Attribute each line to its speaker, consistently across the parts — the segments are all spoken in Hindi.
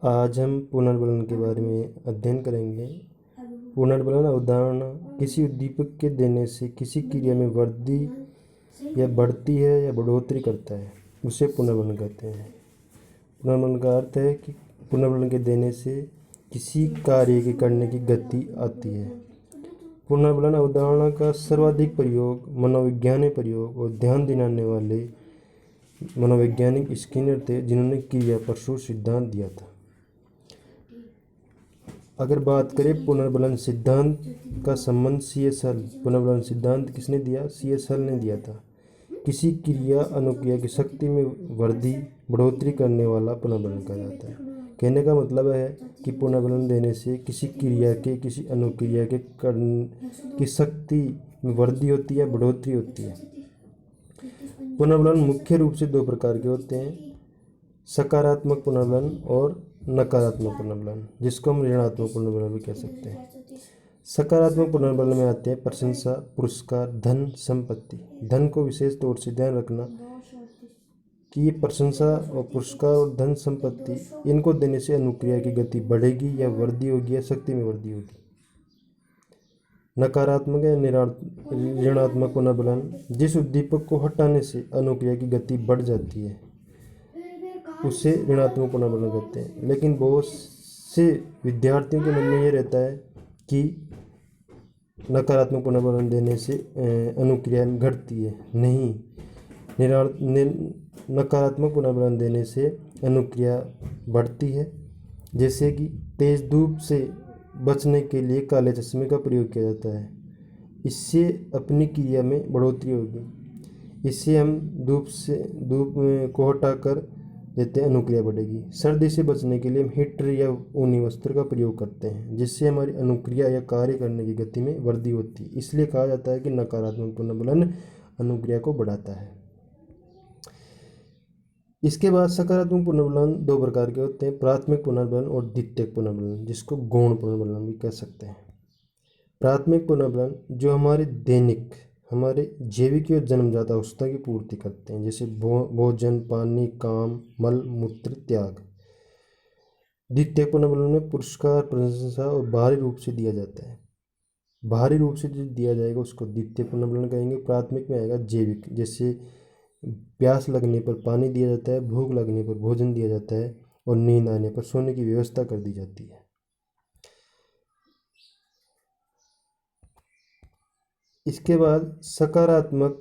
Speaker 1: आज हम पुनर्बलन के बारे में अध्ययन करेंगे। पुनर्बलन अवधारणा किसी उद्दीपक के देने से किसी क्रिया में वृद्धि या बढ़ती है या बढ़ोतरी करता है, उसे पुनर्बलन कहते हैं। पुनर्बलन का अर्थ है कि पुनर्बलन के देने से किसी कार्य के करने की गति आती है। पुनर्बलन अवधारणा का सर्वाधिक प्रयोग मनोवैज्ञानिक प्रयोग और ध्यान दिलाने वाले मनोवैज्ञानिक स्किनर थे, जिन्होंने क्रिया प्रसूर सिद्धांत दिया था। अगर बात करें पुनर्बलन सिद्धांत का संबंध C.S. हल, पुनर्बलन सिद्धांत किसने दिया? C.S. हल ने दिया था। किसी क्रिया अनुक्रिया की शक्ति में वृद्धि बढ़ोतरी करने वाला पुनर्बलन कहा जाता है। कहने का मतलब है कि पुनर्बलन देने से किसी क्रिया के किसी अनुक्रिया के करने की शक्ति में वृद्धि होती है, बढ़ोतरी होती है। पुनर्बलन मुख्य रूप से दो प्रकार के होते हैं, सकारात्मक पुनर्बलन और नकारात्मक पुनर्बलन, जिसको हम ऋणात्मक पुनर्बलन भी कह सकते हैं। सकारात्मक पुनर्बलन में आते हैं प्रशंसा, पुरस्कार, धन, संपत्ति। धन को विशेष तौर से ध्यान रखना कि ये प्रशंसा और पुरस्कार और धन संपत्ति, इनको देने से अनुक्रिया की गति बढ़ेगी या वृद्धि होगी या शक्ति में वृद्धि होगी। नकारात्मक या ऋणात्मक पुनर्बलन, जिस उद्दीपक को हटाने से अनुक्रिया की गति बढ़ जाती है, उसे ऋणात्मक पुनर्बलन कहते हैं। लेकिन बहुत से विद्यार्थियों के मन में ये रहता है कि नकारात्मक पुनर्बलन देने से अनुक्रिया घटती है। नहीं, नकारात्मक पुनर्बलन देने से अनुक्रिया बढ़ती है। जैसे कि तेज धूप से बचने के लिए काले चश्मे का प्रयोग किया जाता है, इससे अपनी क्रिया में बढ़ोतरी होगी। इससे हम धूप को हटाकर देते हैं, अनुक्रिया बढ़ेगी। सर्दी से बचने के लिए हम हीटर या ऊनी वस्त्र का प्रयोग करते हैं, जिससे हमारी अनुक्रिया या कार्य करने की गति में वृद्धि होती है। इसलिए कहा जाता है कि नकारात्मक पुनर्बलन अनुक्रिया को बढ़ाता है। इसके बाद सकारात्मक पुनर्बलन दो प्रकार के होते हैं, प्राथमिक पुनर्बलन और द्वितीयक पुनर्बलन, जिसको गौण पुनर्बलन भी कह सकते हैं। प्राथमिक पुनर्बलन जो हमारे जैविक और जन्मजात अवस्था की पूर्ति करते हैं, जैसे भोजन, पानी, काम, मल मूत्र त्याग। द्वितीयक पुनर्बलन में पुरस्कार, प्रशंसा और बाहरी रूप से दिया जाता है। बाहरी रूप से जो दिया जाएगा उसको द्वितीयक पुनर्बलन कहेंगे। प्राथमिक में आएगा जैविक, जैसे प्यास लगने पर पानी दिया जाता है, भूख लगने पर भोजन दिया जाता है और नींद आने पर सोने की व्यवस्था कर दी जाती है। इसके बाद सकारात्मक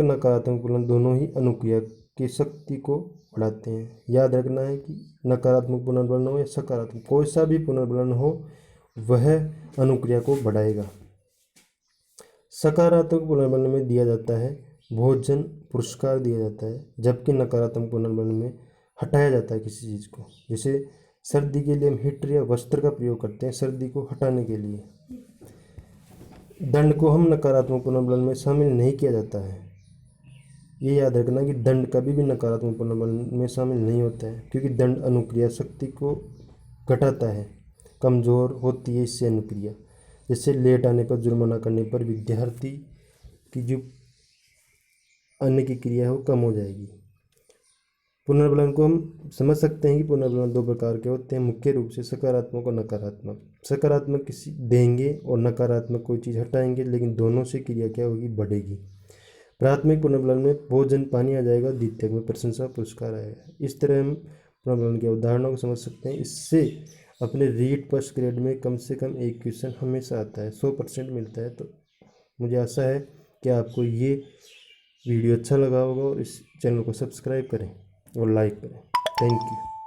Speaker 1: नकारात्मक पुनर्बलन दोनों ही अनुक्रिया की शक्ति को बढ़ाते हैं। याद रखना है कि नकारात्मक पुनर्बलन हो या सकारात्मक, कोई सा भी पुनर्बलन हो वह अनुक्रिया को बढ़ाएगा। सकारात्मक पुनर्बलन में दिया जाता है भोजन, पुरस्कार दिया जाता है, जबकि नकारात्मक पुनर्बलन में हटाया जाता है किसी चीज़ को। जैसे सर्दी के लिए हम हीटर या वस्त्र का प्रयोग करते हैं, सर्दी को हटाने के लिए। दंड को हम नकारात्मक पुनर्बलन में शामिल नहीं किया जाता है। ये याद रखना कि दंड कभी भी नकारात्मक पुनर्बलन में शामिल नहीं होता है, क्योंकि दंड अनुक्रिया शक्ति को घटाता है, कमज़ोर होती है इससे अनुक्रिया। जैसे लेट आने पर, जुर्माना करने पर विद्यार्थी की जो अन्य की क्रिया है वो कम हो जाएगी। पुनर्बलन को हम समझ सकते हैं कि पुनर्बलन दो प्रकार के होते हैं, मुख्य रूप से सकारात्मक और नकारात्मक। सकारात्मक किसी देंगे और नकारात्मक कोई चीज़ हटाएंगे, लेकिन दोनों से क्रिया क्या होगी? बढ़ेगी। प्राथमिक पुनर्बलन में भोजन, पानी आ जाएगा, द्वितीयक में प्रशंसा, पुरस्कार आएगा। इस तरह हम पुनर्बलन की अवधारणा को समझ सकते हैं। इससे अपने रीट फर्स्ट ग्रेड में कम से कम एक क्वेश्चन हमेशा आता है, 100% मिलता है। तो मुझे आशा है कि आपको ये वीडियो अच्छा लगा होगा और इस चैनल को सब्सक्राइब करें और लाइक करें। Thank you.